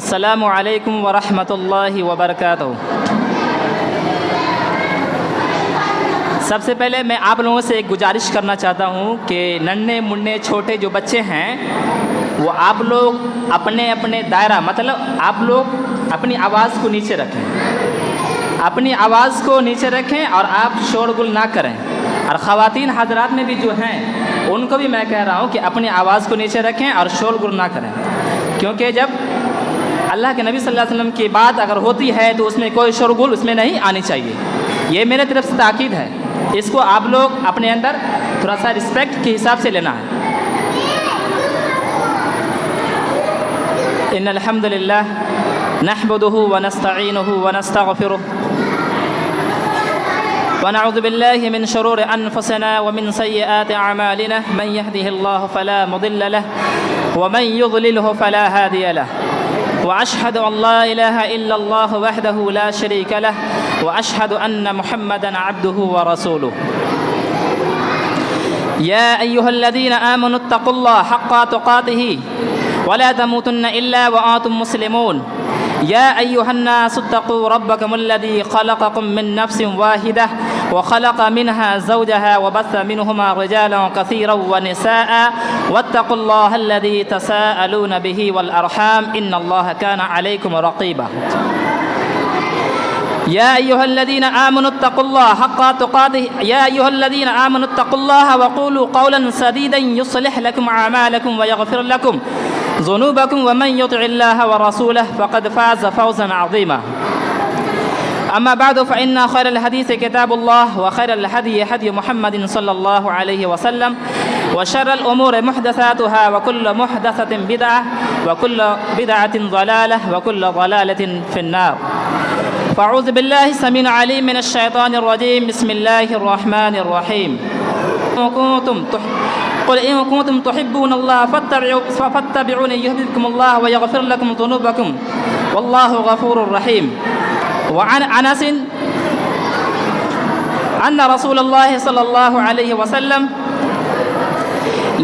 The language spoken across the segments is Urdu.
السلام علیکم ورحمۃ اللہ وبرکاتہ۔ سب سے پہلے میں آپ لوگوں سے ایک گزارش کرنا چاہتا ہوں کہ ننھے منھے چھوٹے جو بچے ہیں وہ آپ لوگ اپنے اپنے دائرہ، مطلب آپ لوگ اپنی آواز کو نیچے رکھیں، اپنی آواز کو نیچے رکھیں اور آپ شور غل نہ کریں۔ اور خواتین حضرات میں بھی جو ہیں ان کو بھی میں کہہ رہا ہوں کہ اپنی آواز کو نیچے رکھیں اور شور غل نہ کریں، کیونکہ جب اللہ کے نبی صلی اللہ علیہ وسلم کی بات اگر ہوتی ہے تو اس میں کوئی شور غل اس میں نہیں آنی چاہیے۔ یہ میرے طرف سے تاکید ہے، اس کو آپ لوگ اپنے اندر تھوڑا سا رسپیکٹ کے حساب سے لینا ہے۔ ان الحمد للہ نحمده ونستعینه ونستغفره ونعوذ بالله من شرور انفسنا ومن سيئات اعمالنا، من يهده الله فلا مضل له ومن يضلله فلا هادي له، واشهد ان لا اله الا الله وحده لا شريك له، واشهد ان محمدا عبده ورسوله۔ يا ايها الذين امنوا اتقوا الله حق تقاته ولا تموتن الا وانتم مسلمون۔ يا أيها الناس اتقوا ربكم الذي خلقكم من نفس واحدة وخلق منها زوجها وبث منهما رجالا كثيرا ونساء واتقوا الله الذي تساءلون به والأرحام إن الله كان عليكم رقيبا۔ يا أيها الذين آمنوا اتقوا الله حق تقاته يا أيها الذين آمنوا اتقوا الله وقولوا قولا سديدا يصلح لكم أعمالكم ويغفر لكم ذنوبكم ومن يطع الله ورسوله فقد فاز فوزا عظيما۔ أما بعد فإن خير الحديث كتاب الله وخير الهدي هدي محمد صلى الله عليه وسلم وشر الأمور محدثاتها وكل محدثة بدعة وكل بدعة ضلالة وكل ضلالة في النار۔ فأعوذ بالله السميع العليم من الشيطان الرجيم، بسم الله الرحمن الرحيم۔ قل إن كنتم تحبون الله فاتبعوني يحببكم الله ويغفر لكم ذنوبكم والله غفور رحيم۔ وعن أنس أن رسول الله صلى الله عليه وسلم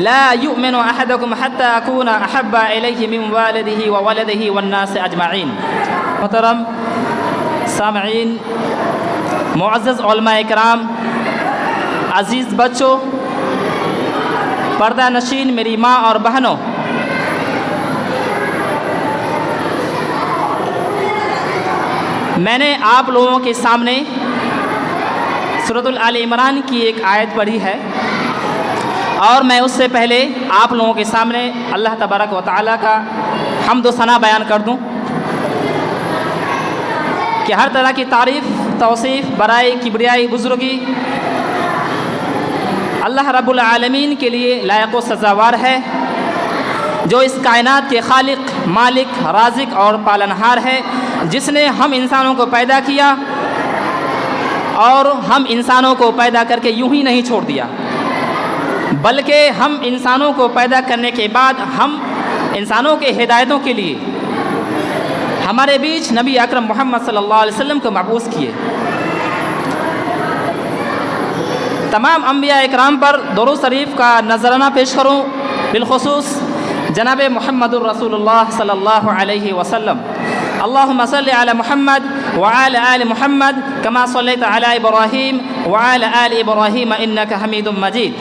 لا يؤمن أحدكم حتى أكون أحب إليه من والده وولده والناس أجمعين۔ محترم سامعین، معزز علماء اکرام، عزیز بچوں، پردہ نشین میری ماں اور بہنوں، میں نے آپ لوگوں کے سامنے سورۃ آل عمران کی ایک آیت پڑھی ہے، اور میں اس سے پہلے آپ لوگوں کے سامنے اللہ تبارک و تعالیٰ کا حمد و ثنا بیان کر دوں کہ ہر طرح کی تعریف، توصیف، برائی، کبریائی، بزرگی اللہ رب العالمین کے لیے لائق و سزاوار ہے، جو اس کائنات کے خالق، مالک، رازق اور پالنہار ہے، جس نے ہم انسانوں کو پیدا کیا اور ہم انسانوں کو پیدا کر کے یوں ہی نہیں چھوڑ دیا، بلکہ ہم انسانوں کو پیدا کرنے کے بعد ہم انسانوں کے ہدایتوں کے لیے ہمارے بیچ نبی اکرم محمد صلی اللہ علیہ وسلم کو مبعوث کیے۔ تمام انبیاء اکرام پر درود شریف کا نذرانہ پیش کروں، بالخصوص جناب محمد الرسول اللہ صلی اللہ علیہ وسلم۔ اللہم صلی علی محمد وعلی آل محمد کما صلیت علی ابراہیم وعلی آل ابراہیم انک حمید مجید۔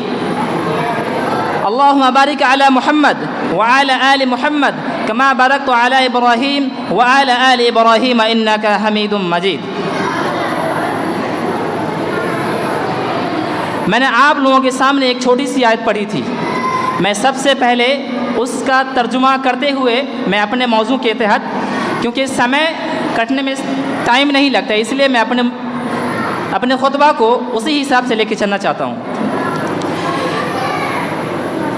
اللہم بارک علی محمد وعلی آل محمد کما بارکت علی ابراہیم وعلی آل ابراہیم انک حمید مجید۔ میں نے آپ لوگوں کے سامنے ایک چھوٹی سی آیت پڑھی تھی، میں سب سے پہلے اس کا ترجمہ کرتے ہوئے میں اپنے موضوع کے تحت، کیونکہ سمے کٹنے میں ٹائم نہیں لگتا، اس لیے میں اپنے خطبہ کو اسی حساب سے لے کے چلنا چاہتا ہوں۔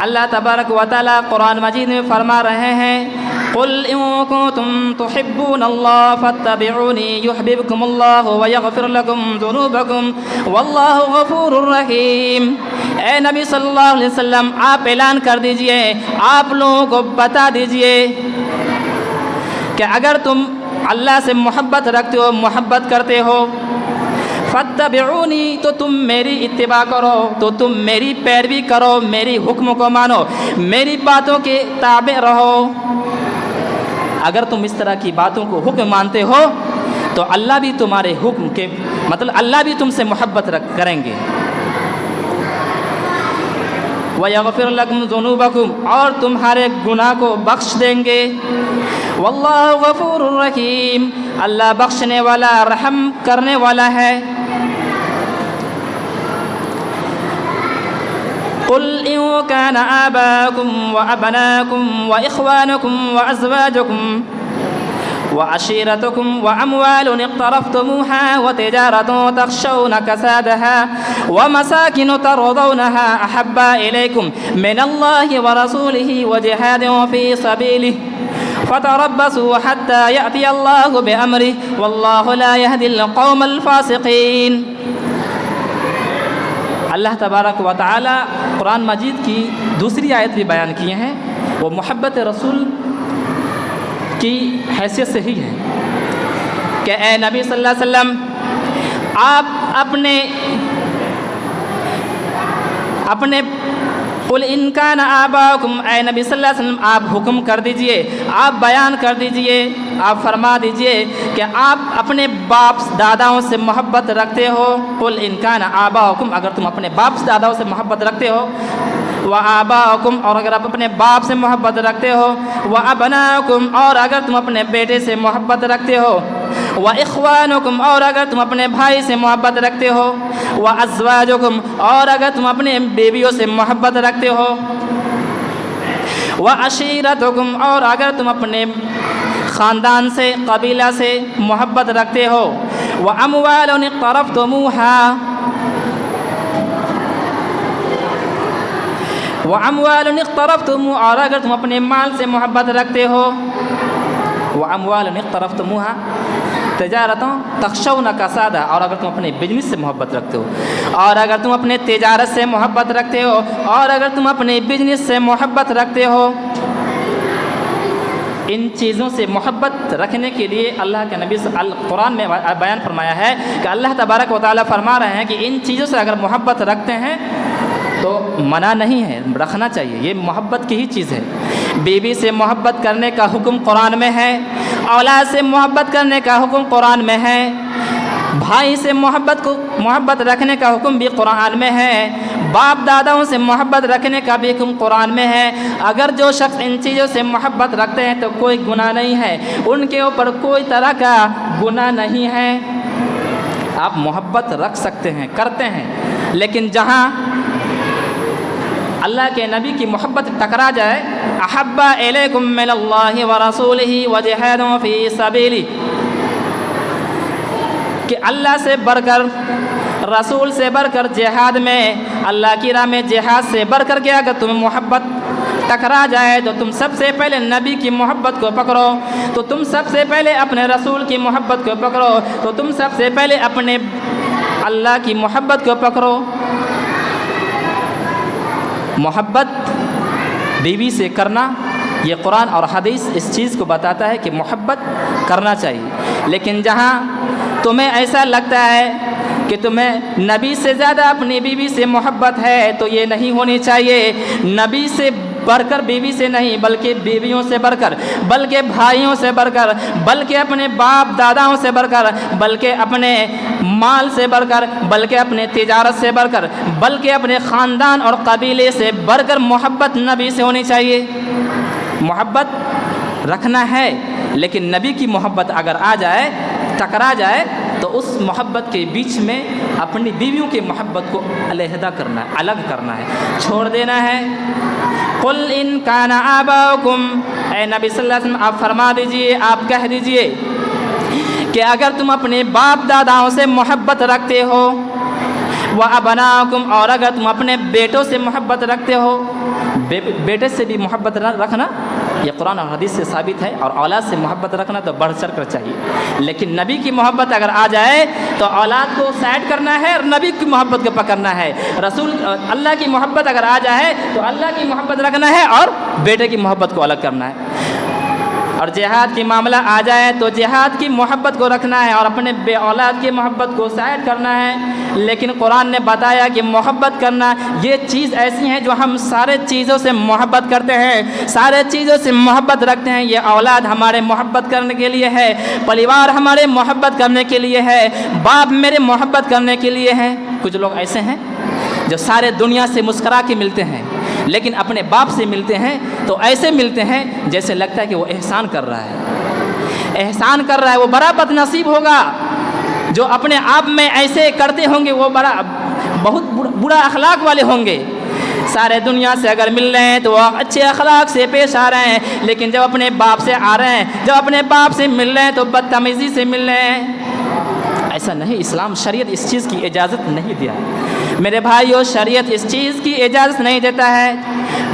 اللہ تبارک و تعالی قرآن مجید میں فرما رہے ہیں، قل ان کنتم تحبون اللہ فاتبعونی یحببکم اللہ ویغفر لکم ذنوبکم واللہ غفور رحیم۔ اے نبی صلی اللہ علیہ وسلم، آپ اعلان کر دیجئے، آپ لوگوں کو بتا دیجئے کہ اگر تم اللہ سے محبت رکھتے ہو، محبت کرتے ہو، فاتبعونی تو تم میری اتباع کرو، تو تم میری پیروی کرو، میری حکم کو مانو، میری باتوں کے تابع رہو۔ اگر تم اس طرح کی باتوں کو حکم مانتے ہو تو اللہ بھی تمہارے حکم کے مطلب اللہ بھی تم سے محبت کریں گے۔ وَيَغْفِرْ لَكُمْ ذُنُوبَكُمْ، اور تمہارے گناہ کو بخش دیں گے۔ وَاللَّهُ غَفُورٌ رَحِيمٌ، اللہ بخشنے والا رحم کرنے والا ہے۔ قُلْ إِن كَانَ آبَاؤُكُمْ وَأَبْنَاؤُكُمْ وَإِخْوَانُكُمْ وَأَزْوَاجُكُمْ وعشيرتكم وأموال اقترفتموها وتجارة تخشون كسادها ومساكن ترضونها أحب إليكم من الله ورسوله وجهاد في سبيله فتربصوا حتى يأتي الله بأمره والله لا يهدي القوم الفاسقين۔ اللہ تبارک و تعالی قرآن مجید کی دوسری آیت بھی بیان کیے ہیں، وہ محبت رسول کی حیثیت سے ہی ہے کہ اے نبی صلی اللہ علیہ وسلم، آپ اپنے قل ان کان آباؤکم، اے نبی صلی اللہ علیہ وسلم آپ حکم کر دیجئے، آپ بیان کر دیجئے، آپ فرما دیجئے کہ آپ اپنے باپ داداؤں سے محبت رکھتے ہو۔ قل ان کان آباؤکم، اگر تم اپنے باپ داداؤں سے محبت رکھتے ہو، وآباؤکم، اور اگر آپ اپنے باپ سے محبت رکھتے ہو، وابناؤکم، اور اگر تم اپنے بیٹے سے محبت رکھتے ہو، واخوانکم، اور اگر تم اپنے بھائی سے محبت رکھتے ہو، وازواجکم، اور اگر تم اپنے بیویوں سے محبت رکھتے ہو، وعشیرتکم، اور اگر تم اپنے خاندان سے قبیلہ سے محبت رکھتے ہو، واموال اقترفتموها، واموال اقترفتموها، اور اگر تم اپنے مال سے محبت رکھتے ہو، واموال اقترفتموها تجارتوں تخشون کسادہ، اور اگر تم اپنے بزنس سے محبت رکھتے ہو، اور اگر تم اپنے تجارت سے محبت رکھتے ہو، اور اگر تم اپنے بزنس سے محبت رکھتے ہو، ان چیزوں سے محبت رکھنے کے لیے اللہ کے نبی قرآن میں بیان فرمایا ہے کہ اللہ تبارک و تعالیٰ فرما رہے ہیں کہ ان چیزوں سے اگر محبت رکھتے ہیں تو منع نہیں ہے، رکھنا چاہیے، یہ محبت کی ہی چیز ہے۔ بیوی سے محبت کرنے کا حکم قرآن میں ہے، اولاد سے محبت کرنے کا حکم قرآن میں ہے، بھائی سے محبت رکھنے کا حکم بھی قرآن میں ہے، باپ داداؤں سے محبت رکھنے کا بھی حکم قرآن میں ہے۔ اگر جو شخص ان چیزوں سے محبت رکھتے ہیں تو کوئی گناہ نہیں ہے، ان کے اوپر کوئی طرح کا گناہ نہیں ہے۔ آپ محبت رکھ سکتے ہیں، کرتے ہیں، لیکن جہاں اللہ کے نبی کی محبت ٹکرا جائے، احب الیکم من اللہ ورسولہ وجہاد فی سبیلہ، کہ اللہ سے بڑھ کر، رسول سے بڑھ کر جہاد میں، اللہ کی راہ میں جہاد سے بڑھ کر کے اگر تمہیں محبت ٹکرا جائے تو تم سب سے پہلے نبی کی محبت کو پکڑو، تو تم سب سے پہلے اپنے رسول کی محبت کو پکڑو، تو تم سب سے پہلے اپنے اللہ کی محبت کو پکڑو۔ محبت بیوی سے کرنا، یہ قرآن اور حدیث اس چیز کو بتاتا ہے کہ محبت کرنا چاہیے، لیکن جہاں تمہیں ایسا لگتا ہے کہ تمہیں نبی سے زیادہ اپنی بیوی سے محبت ہے تو یہ نہیں ہونی چاہیے۔ نبی سے بڑھ کر بیوی سے نہیں، بلکہ بیویوں سے بڑھ کر، بلکہ بھائیوں سے بڑھ کر، بلکہ اپنے باپ داداؤں سے بڑھ کر، بلکہ اپنے مال سے بڑھ کر، بلکہ اپنے تجارت سے بڑھ کر، بلکہ اپنے خاندان اور قبیلے سے بڑھ کر محبت نبی سے ہونی چاہیے۔ محبت رکھنا ہے، لیکن نبی کی محبت اگر آ جائے، ٹکرا جائے، تو اس محبت کے بیچ میں اپنی بیویوں کی محبت کو علیحدہ کرنا ہے، الگ کرنا ہے، چھوڑ دینا ہے۔ قل ان کان آباؤکم، اے نبی صلی اللہ علیہ وسلم آپ فرما دیجئے، آپ کہہ دیجئے کہ اگر تم اپنے باپ داداؤں سے محبت رکھتے ہو، وابناؤکم، اور اگر تم اپنے بیٹوں سے محبت رکھتے ہو، بیٹے سے بھی محبت رکھنا یہ قرآن اور حدیث سے ثابت ہے، اور اولاد سے محبت رکھنا تو بڑھ چڑھ کر چاہیے، لیکن نبی کی محبت اگر آ جائے تو اولاد کو سائڈ کرنا ہے اور نبی کی محبت کو پکڑنا ہے۔ رسول اللہ کی محبت اگر آ جائے تو اللہ کی محبت رکھنا ہے اور بیٹے کی محبت کو الگ کرنا ہے۔ اور جہاد کی معاملہ آ جائے تو جہاد کی محبت کو رکھنا ہے اور اپنے بے اولاد کی محبت کو سائڈ کرنا ہے. لیکن قرآن نے بتایا کہ محبت کرنا یہ چیز ایسی ہے جو ہم سارے چیزوں سے محبت کرتے ہیں, سارے چیزوں سے محبت رکھتے ہیں. یہ اولاد ہمارے محبت کرنے کے لیے ہے, پریوار ہمارے محبت کرنے کے لیے ہے, باپ میرے محبت کرنے کے لیے ہے. کچھ لوگ ایسے ہیں جو سارے دنیا سے مسکرا کے ملتے ہیں, لیکن اپنے باپ سے ملتے ہیں تو ایسے ملتے ہیں جیسے لگتا ہے کہ وہ احسان کر رہا ہے, احسان کر رہا ہے. وہ بڑا بد نصیب ہوگا جو اپنے آپ میں ایسے کرتے ہوں گے, وہ بہت برا اخلاق والے ہوں گے. سارے دنیا سے اگر مل رہے ہیں تو وہ اچھے اخلاق سے پیش آ رہے ہیں, لیکن جب اپنے باپ سے آ رہے ہیں, جب اپنے باپ سے مل رہے ہیں تو بدتمیزی سے مل رہے ہیں. ایسا نہیں, اسلام شریعت اس چیز کی اجازت نہیں دیا میرے بھائیو. شریعت اس چیز کی اجازت نہیں دیتا ہے.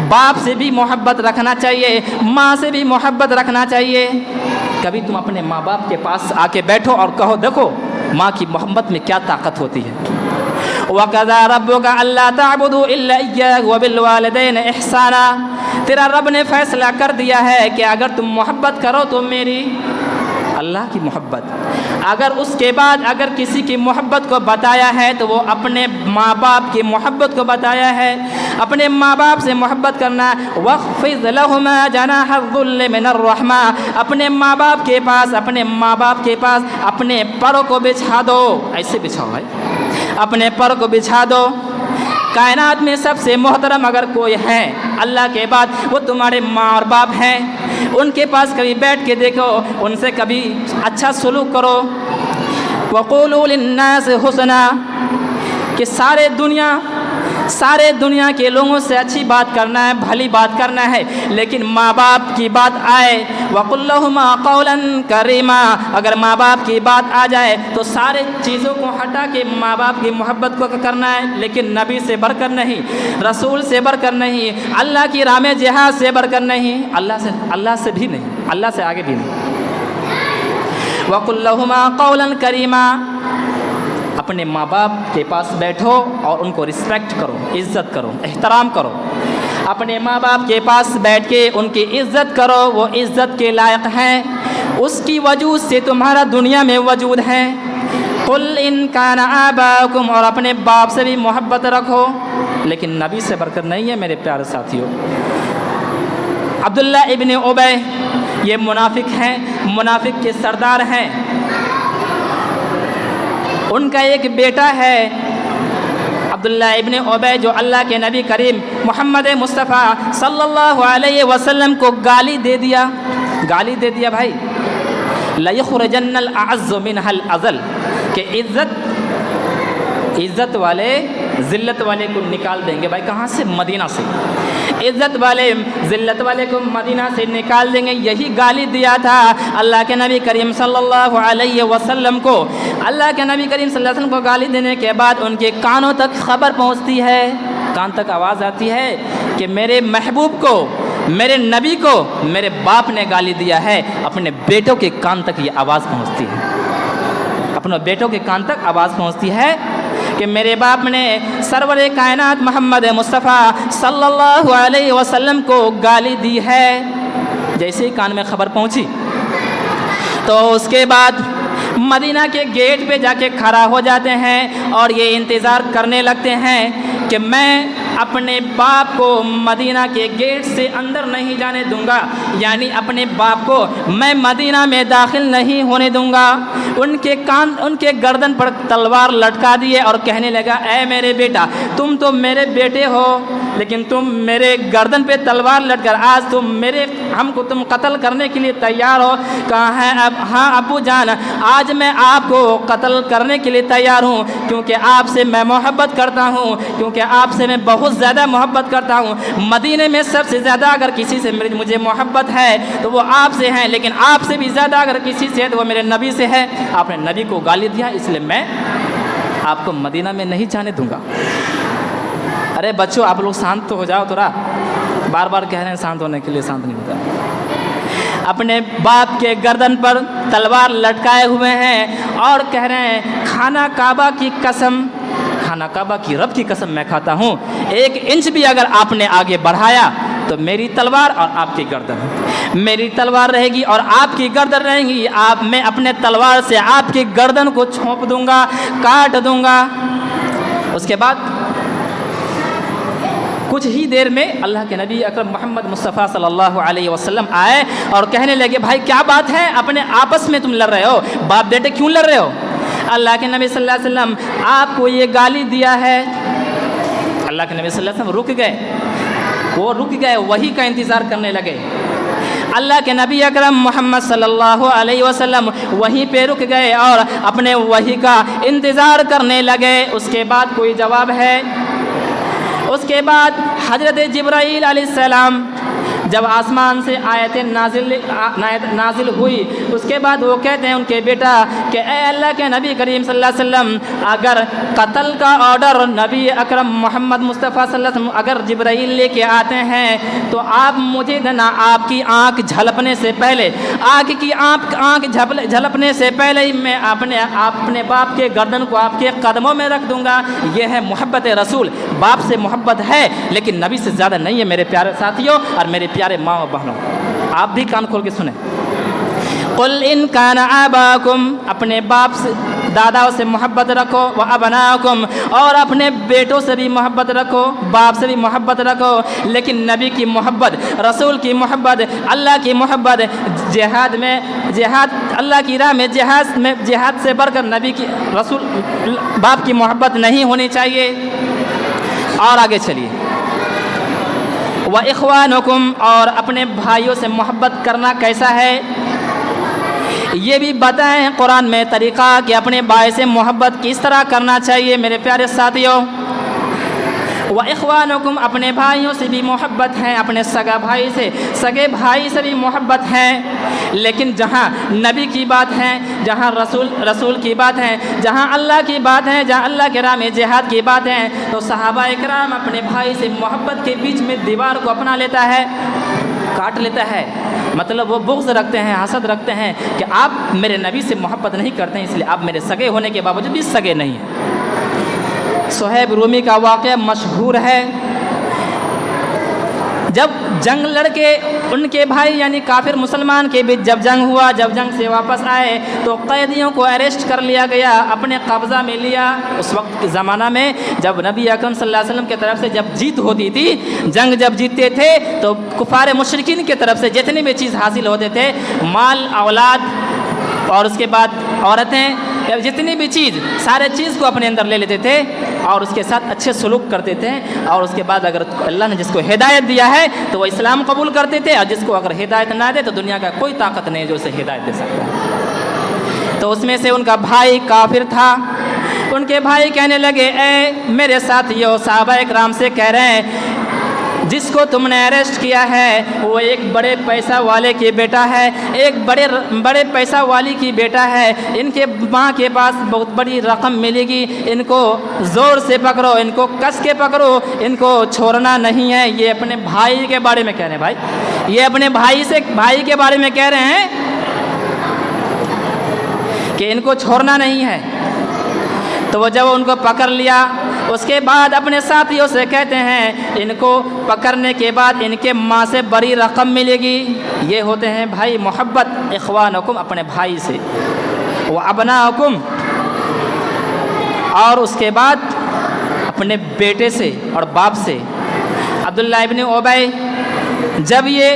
باپ سے بھی محبت رکھنا چاہیے, ماں سے بھی محبت رکھنا چاہیے. کبھی تم اپنے ماں باپ کے پاس آ کے بیٹھو اور کہو دیکھو ماں کی محبت میں کیا طاقت ہوتی ہے. وَقَضَىٰ رَبُّكَ أَلَّا تَعْبُدُوا إِلَّا إِيَّاهُ وَبِالْوَالِدَيْنِ إِحْسَانًا. تیرا رب نے فیصلہ کر دیا ہے کہ اگر تم محبت کرو تو میری اللہ کی محبت, اگر اس کے بعد اگر کسی کی محبت کو بتایا ہے تو وہ اپنے ماں باپ کی محبت کو بتایا ہے. اپنے ماں باپ سے محبت کرنا. وَاخْفِضْ لَهُمَا جَنَاحَ الذُّلِّ مِنَ الرَّحْمَةِ. اپنے ماں باپ کے پاس, اپنے ماں باپ کے پاس اپنے پروں کو بچھا دو. ایسے بچھاؤ بھائی, اپنے پر کو بچھا دو. کائنات میں سب سے محترم اگر کوئی ہے اللہ کے بعد وہ تمہارے ماں اور باپ ہیں. ان کے پاس کبھی بیٹھ کے دیکھو, ان سے کبھی اچھا سلوک کرو. وَقُولُوا لِلنَّاسِ حُسْنًا. کہ سارے دنیا کے لوگوں سے اچھی بات کرنا ہے, بھلی بات کرنا ہے, لیکن ماں باپ کی بات آئے وَقُلْ لَهُمَا قَوْلًا كَرِيمًا. اگر ماں باپ کی بات آ جائے تو سارے چیزوں کو ہٹا کے ماں باپ کی محبت کو کرنا ہے, لیکن نبی سے بڑھ کر نہیں, رسول سے بڑھ کر نہیں, اللہ کی راہ میں جہاد سے بڑھ کر نہیں, اللہ سے بھی نہیں, اللہ سے آگے بھی نہیں. وَقُلْ لَهُمَا قَوْلًا كَرِيمًا. اپنے ماں باپ کے پاس بیٹھو اور ان کو رسپیکٹ کرو, عزت کرو, احترام کرو. اپنے ماں باپ کے پاس بیٹھ کے ان کی عزت کرو, وہ عزت کے لائق ہیں, اس کی وجود سے تمہارا دنیا میں وجود ہے. قُلْ إِنْ كَانَ آبَاؤُكُمْ. اور اپنے باپ سے بھی محبت رکھو, لیکن نبی سے بڑھ کر نہیں ہے میرے پیارے ساتھیوں. عبداللہ ابن ابی یہ منافق ہیں, منافق کے سردار ہیں. ان کا ایک بیٹا ہے عبداللہ ابن ابی جو اللہ کے نبی کریم محمد مصطفیٰ صلی اللہ علیہ وسلم کو گالی دے دیا بھائی. لَيُخْرِجَنَّ الْأَعَزُّ مِنْهَا الْأَذَلَّ. کہ عزت والے ذلت والے کو نکال دیں گے. بھائی کہاں سے؟ مدینہ سے. عزت والے ذلت والے کو مدینہ سے نکال دیں گے. یہی گالی دیا تھا اللہ کے نبی کریم صلی اللہ علیہ وسلم کو. اللہ کے نبی کریم صلی اللہ علیہ وسلم کو گالی دینے کے بعد ان کے کانوں تک خبر پہنچتی ہے, کان تک آواز آتی ہے کہ میرے محبوب کو, میرے نبی کو میرے باپ نے گالی دیا ہے. اپنے بیٹوں کے کان تک یہ آواز پہنچتی ہے, اپنے بیٹوں کے کان تک آواز پہنچتی ہے کہ میرے باپ نے سرور کائنات محمد مصطفیٰ صلی اللہ علیہ وسلم کو گالی دی ہے. جیسے ہی کان میں خبر پہنچی تو اس کے بعد مدینہ کے گیٹ پہ جا کے کھڑا ہو جاتے ہیں اور یہ انتظار کرنے لگتے ہیں کہ میں اپنے باپ کو مدینہ کے گیٹ سے اندر نہیں جانے دوں گا, یعنی اپنے باپ کو میں مدینہ میں داخل نہیں ہونے دوں گا. ان کے گردن پر تلوار لٹکا دیے اور کہنے لگا اے میرے بیٹا, تم تو میرے بیٹے ہو, لیکن تم میرے گردن پہ تلوار لٹ کر آج ہم کو تم قتل کرنے کے لیے تیار ہو. کہاں ہے اب؟ ہاں ابو جان, آج میں آپ کو قتل کرنے کے لیے تیار ہوں, کیونکہ آپ سے میں محبت کرتا ہوں, کیونکہ آپ سے میں بہت زیادہ محبت کرتا ہوں. مدینے میں سب سے زیادہ اگر کسی سے مجھے محبت ہے تو وہ آپ سے ہیں, لیکن آپ سے بھی زیادہ اگر کسی سے ہے تو وہ میرے نبی سے ہے. آپ نے نبی کو گالی دیا, اس لیے میں آپ کو مدینہ میں نہیں جانے دوں گا. ارے بچوں آپ لوگ شانت تو ہو جاؤ تھوڑا, بار بار کہہ رہے ہیں شانت ہونے کے لیے, شانت نہیں ہوتا. اپنے باپ کے گردن پر تلوار لٹکائے ہوئے ہیں اور کہہ رہے ہیں خانہ کعبہ کی قسم, خانہ کعبہ کی رب کی قسم میں کھاتا ہوں, 1 انچ بھی اگر آپ نے آگے بڑھایا تو میری تلوار اور آپ کی گردن, میری تلوار رہے گی اور آپ کی گردن رہے گی، میں اپنے تلوار سے آپ کی گردن کو چھونپ دوں گا، کاٹ دوں گا۔ اس کے بعد کچھ ہی دیر میں اللہ کے نبی اکرم محمد مصطفیٰ صلی اللہ علیہ وسلم آئے اور کہنے لگے بھائی کیا بات ہے، اپنے آپس میں تم لڑ رہے ہو، باپ بیٹے کیوں لڑ رہے ہو؟ اللہ کے نبی صلی اللہ علیہ وسلم آپ کو یہ گالی دیا ہے۔ اللہ کے نبی صلی اللہ علیہ وسلم رک گئے، وہ رک گئے، وحی کا انتظار کرنے لگے۔ اللہ کے نبی اکرم محمد صلی اللہ علیہ وسلم وہیں پہ رک گئے اور اپنے وحی کا انتظار کرنے لگے۔ اس کے بعد کوئی جواب ہے؟ اس کے بعد حضرت جبرائیل علیہ السلام جب آسمان سے آیتیں نازل ہوئی، اس کے بعد وہ کہتے ہیں ان کے بیٹا کہ اے اللہ کے نبی کریم صلی اللہ علیہ وسلم، اگر قتل کا آرڈر نبی اکرم محمد مصطفیٰ صلی اللہ علیہ وسلم اگر جبرائیل لے کے آتے ہیں تو آپ مجھے دینا، آپ کی آنکھ جھلپنے سے پہلے، آنکھ جھلپنے سے پہلے ہی میں اپنے باپ کے گردن کو آپ کے قدموں میں رکھ دوں گا۔ یہ ہے محبت رسول، باپ سے محبت ہے لیکن نبی سے زیادہ نہیں ہے میرے پیارے ساتھیوں اور میرے پیارے ماں و بہنوں۔ آپ بھی کان کھول کے سنیں۔ قل ان کان آباکم، اپنے باپ سے داداؤں سے محبت رکھو، وابناکم، اور اپنے بیٹوں سے بھی محبت رکھو، باپ سے بھی محبت رکھو، لیکن نبی کی محبت، رسول کی محبت، اللہ کی محبت، جہاد اللہ کی راہ میں جہاد سے بڑھ کر نبی کی رسول باپ کی محبت نہیں ہونی چاہیے۔ اور آگے چلیے، وَإِخْوَانُكُمْ، اور اپنے بھائیوں سے محبت کرنا کیسا ہے یہ بھی بتائیں قرآن میں طریقہ کہ اپنے بھائی سے محبت کس طرح کرنا چاہیے میرے پیارے ساتھیوں۔ وَإِخْوَانُكُمْ، اپنے بھائیوں سے بھی محبت ہے، اپنے سگے بھائی سے بھی محبت ہے، لیکن جہاں نبی کی بات ہے، جہاں رسول کی بات ہے، جہاں اللہ کی بات ہے، جہاں اللہ کے راہ میں جہاد کی بات ہے، تو صحابہ اکرام اپنے بھائی سے محبت کے بیچ میں دیوار کو اپنا لیتا ہے، کاٹ لیتا ہے، مطلب وہ بغض رکھتے ہیں، حسد رکھتے ہیں کہ آپ میرے نبی سے محبت نہیں کرتے ہیں، اس لیے آپ میرے سگے ہونے کے باوجود بھی سگے نہیں ہیں۔ صہیب رومی کا واقعہ مشہور ہے، جب جنگ لڑ کے ان کے بھائی یعنی کافر مسلمان کے بیچ جب جنگ ہوا، جب جنگ سے واپس آئے تو قیدیوں کو اریسٹ کر لیا گیا، اپنے قبضہ میں لیا۔ اس وقت کے زمانہ میں جب نبی اکرم صلی اللہ علیہ وسلم کی طرف سے جب جیت ہوتی تھی، جنگ جب جیتتے تھے تو کفار مشرکین کی طرف سے جتنی بھی چیز حاصل ہوتے تھے، مال، اولاد اور اس کے بعد عورتیں، جتنی بھی چیز، سارے چیز کو اپنے اندر لے لیتے تھے اور اس کے ساتھ اچھے سلوک کرتے تھے، اور اس کے بعد اگر اللہ نے جس کو ہدایت دیا ہے تو وہ اسلام قبول کرتے تھے، اور جس کو اگر ہدایت نہ دے تو دنیا کا کوئی طاقت نہیں جو اسے ہدایت دے سکتا ہے۔ تو اس میں سے ان کا بھائی کافر تھا، ان کے بھائی کہنے لگے اے میرے ساتھیو، صحابہ اکرام سے کہہ رہے ہیں جس کو تم نے اریسٹ کیا ہے وہ ایک بڑے پیسہ والے کی بیٹا ہے، ایک بڑے پیسہ والی کی بیٹا ہے، ان کے ماں کے پاس بہت بڑی رقم ملے گی، ان کو زور سے پکڑو، ان کو کس کے پکڑو، ان کو چھوڑنا نہیں ہے۔ یہ اپنے بھائی کے بارے میں کہہ رہے ہیں، بھائی یہ اپنے بھائی کے بارے میں کہہ رہے ہیں کہ ان کو چھوڑنا نہیں ہے۔ تو وہ جب ان کو پکڑ لیا، اس کے بعد اپنے ساتھیوں سے کہتے ہیں ان کو پکڑنے کے بعد ان کے ماں سے بڑی رقم ملے گی۔ یہ ہوتے ہیں بھائی محبت، اخوانکم، اپنے بھائی سے، وابناکم، اور اس کے بعد اپنے بیٹے سے اور باپ سے۔ عبداللہ ابن ابی، جب یہ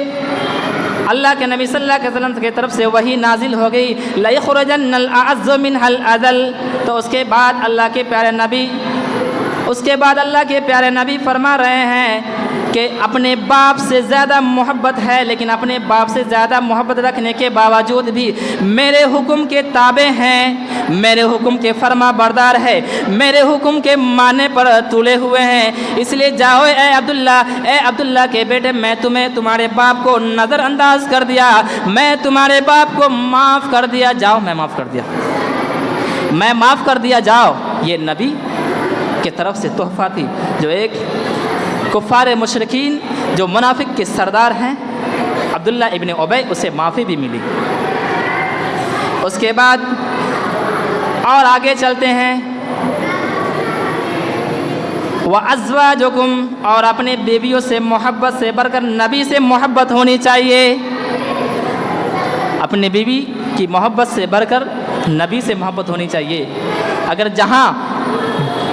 اللہ کے نبی صلی اللہ علیہ وسلم کی طرف سے وحی نازل ہو گئی، لَيَخْرُجَنَّ الْأَعَزُّ مِنْهَا الْأَذَلُّ، تو اس کے بعد اللہ کے پیارے نبی فرما رہے ہیں کہ اپنے باپ سے زیادہ محبت ہے، لیکن اپنے باپ سے زیادہ محبت رکھنے کے باوجود بھی میرے حکم کے تابع ہیں، میرے حکم کے فرما بردار ہے، میرے حکم کے ماننے پر تلے ہوئے ہیں۔ اس لیے جاؤ اے عبداللہ کے بیٹے، میں تمہارے باپ کو نظر انداز کر دیا، میں تمہارے باپ کو معاف کر دیا، جاؤ میں معاف کر دیا، جاؤ۔ یہ نبی کی طرف سے تحفہ تھی، جو ایک کفار مشرکین جو منافق کے سردار ہیں عبداللہ ابن ابی، اسے معافی بھی ملی۔ اس کے بعد اور آگے چلتے ہیں، وَأَزْوَاجُكُمْ، اور اپنے بیویوں سے محبت سے بڑھ کر نبی سے محبت ہونی چاہیے۔ اپنے بیوی کی محبت سے بڑھ کر نبی سے محبت ہونی چاہیے. اگر جہاں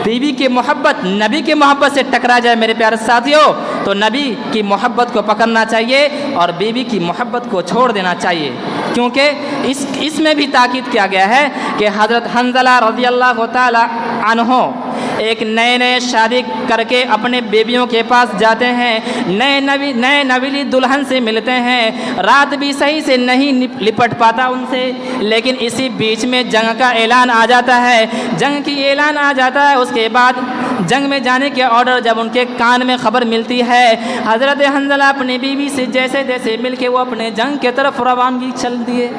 بیوی کی محبت نبی کی محبت سے ٹکرا جائے میرے پیارے ساتھیوں, تو نبی کی محبت کو پکڑنا چاہیے اور بیوی کی محبت کو چھوڑ دینا چاہیے, کیونکہ اس میں بھی تاکید کیا گیا ہے کہ حضرت حنظلہ رضی اللہ تعالی عنہ ایک نئے شادی کر کے اپنے بیویوں کے پاس جاتے ہیں, نئے نویلی دلہن سے ملتے ہیں, رات بھی صحیح سے نہیں لپٹ پاتا ان سے, لیکن اسی بیچ میں جنگ کا اعلان آ جاتا ہے, جنگ کی اعلان آ جاتا ہے. اس کے بعد جنگ میں جانے کے آرڈر جب ان کے کان میں خبر ملتی ہے, حضرت حنظلہ اپنی بیوی سے جیسے مل کے وہ اپنے جنگ کی طرف روانگی چل دیے,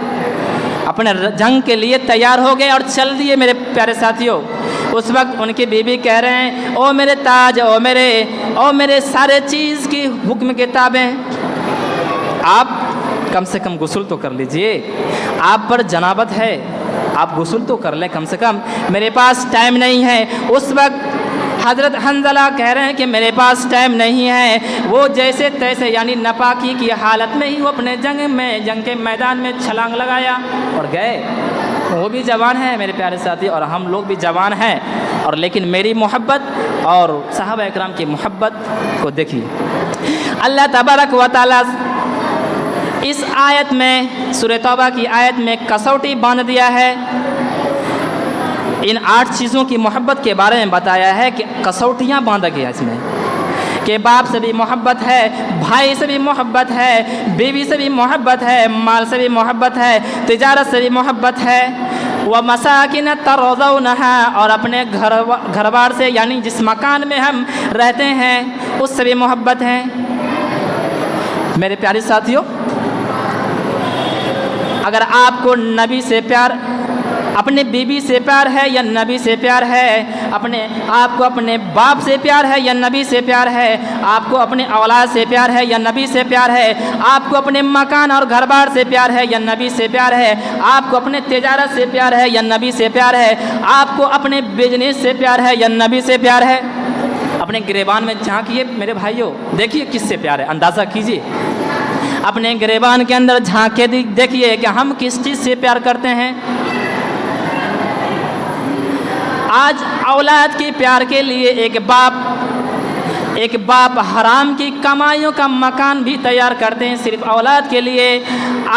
اپنے جنگ کے لیے تیار ہو گئے اور چل دیے. میرے پیارے ساتھیوں, اس وقت ان کی بیوی کہہ رہے ہیں, او میرے تاج, او میرے سارے چیز کی حکم کتابیں, آپ کم سے کم غسل تو کر لیجئے, آپ پر جنابت ہے, آپ غسل تو کر لیں کم سے کم, میرے پاس ٹائم نہیں ہے. اس وقت حضرت حنظلہ کہہ رہے ہیں کہ میرے پاس ٹائم نہیں ہے. وہ جیسے تیسے یعنی ناپاکی کی حالت میں ہی وہ اپنے جنگ کے میدان میں چھلانگ لگایا اور گئے. وہ بھی جوان ہیں میرے پیارے ساتھی, اور ہم لوگ بھی جوان ہیں, اور لیکن میری محبت اور صحابہ اکرام کی محبت کو دیکھیے. اللہ تبارک و تعالی اس آیت میں, سورہ توبہ کی آیت میں کسوٹی باندھ دیا ہے. ان 8 چیزوں کی محبت کے بارے میں بتایا ہے کہ کسوٹیاں باندھا گیا اس میں, کہ باپ سے بھی محبت ہے, بھائی سے بھی محبت ہے, بیوی سے بھی محبت ہے, مال سے بھی محبت ہے, تجارت سے بھی محبت ہے, وَمَسَاكِنَ تَرْضَوْنَهَا, اور اپنے گھر بار سے یعنی جس مکان میں ہم رہتے ہیں اس سے بھی محبت ہے. میرے پیارے ساتھیوں, اگر آپ کو نبی سے پیار, اپنے بیوی سے پیار ہے یا نبی سے پیار ہے, آپ کو اپنے باپ سے پیار ہے یا نبی سے پیار ہے, آپ کو اپنے اولاد سے پیار ہے یا نبی سے پیار ہے, آپ کو اپنے مکان اور گھر بار سے پیار ہے یا نبی سے پیار ہے, آپ کو اپنے تجارت سے پیار ہے یا نبی سے پیار ہے, آپ کو اپنے بزنس سے پیار ہے یا نبی سے پیار ہے, اپنے گریبان میں جھانکیے میرے بھائیوں, دیکھیے کس سے پیار ہے, اندازہ کیجیے. اپنے گریبان کے اندر جھانک کے دیکھیے کہ ہم کس چیز سے پیار کرتے ہیں. آج اولاد کے پیار کے لیے ایک باپ حرام کی کمائیوں کا مکان بھی تیار کرتے ہیں صرف اولاد کے لیے.